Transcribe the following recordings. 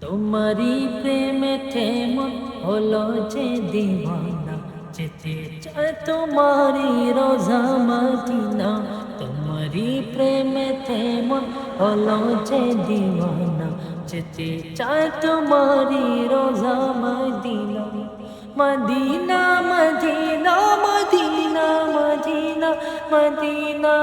তোমারি প্রেমেতে মন হলো যে দিওয়ানা, যেতে চায় তোমারি রোজা মদিনা। তোমারি প্রেমেতে মন হলো যে দিওয়ানা, যেতে চায় তোমারি রোজা মদিনা। মদিনা মদিনা মদিনা মদিনা মদিনা মদিনা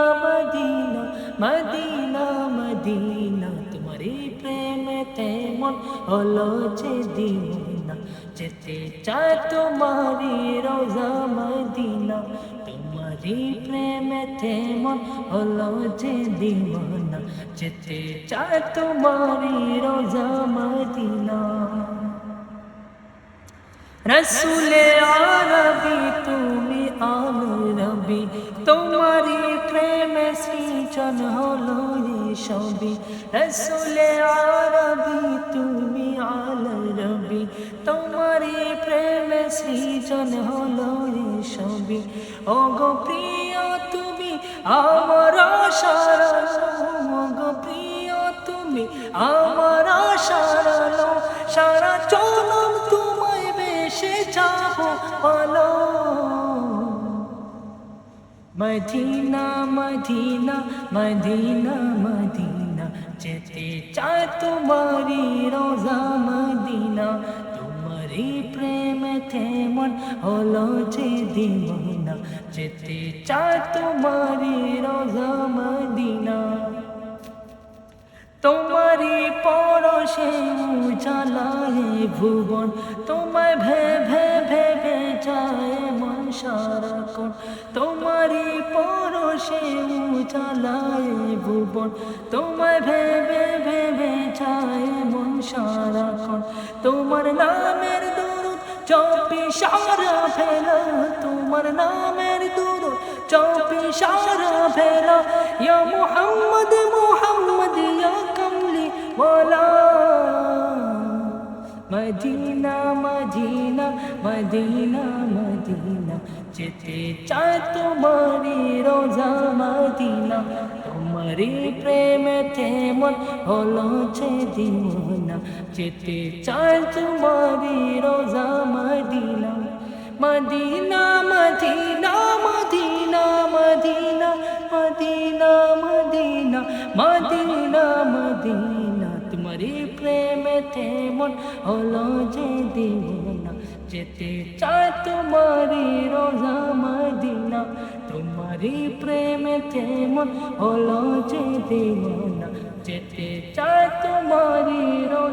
মদিনা মদিনা। তোমারি প্রেমেতে মন হলো যে দিওয়ানা, যেতে চায় তোমারি রোজা মদিনা। তোমারি প্রেমেতে মন হলো যে দিওয়ানা, যেতে চায় তোমারি রোজা মদিনা। রসুলে আরবি তুমি আলো রবি, তোমারি প্রেমে সৃজন হলো সবই। রসুলে আরবি তুমি আলো রবি, তোমারি প্রেমে সৃজন হলো সবই। ও গো প্রিয় তুমি আমার আশার আলো, ও গো প্রিয় তুমি আমার আশার আলো। সারা জনম তোমায় বেশে যাবো বলো। মদিনা মদিনা মদিনা মদিনা, যেতে চায় তোমারি রোজা মদিনা। তোমারি প্রেমেতে মন হলো যে দিওয়ানা, যেতে চায় তোমারি রোজা মদিনা। তোমারি পরশে উজালায় ভুবন, তোমায় ভেবে ভেবে যায় মন সারাক্ষণ। তোমারি পরশে উজালায় ভুবন, তোমায় ভেবে ভেবে যায় মন সারাক্ষণ। তোমার নামের দরুদ জপি সারা ফেলা, তোমার নামের দরুদ জপি সারা ফেলা। ইয়া মুহাম্মদ মুহাম্মদ ইয়া কমলি ওয়ালা। মদিনা মদিনা মদিনা মদিনা, যেতে চায় তোমারি রোজা মদিনা। তোমারি প্রেমেতে মন হলো যে দিওয়ানা, যেতে চায় তোমারি রোজা মদিনা। মদিনা মদিনা মদিনা মদিনা মদিনা মদিনা মদিনা মদিনা। তোমারি প্রেমেতে মন হলো যে দিওয়ানা, যেতে চায় তোমারি রোজা মদিনা। তোমারি প্রেমেতে মন হলো যে দিওয়ানা, যেতে চায় তোমারি রোজা।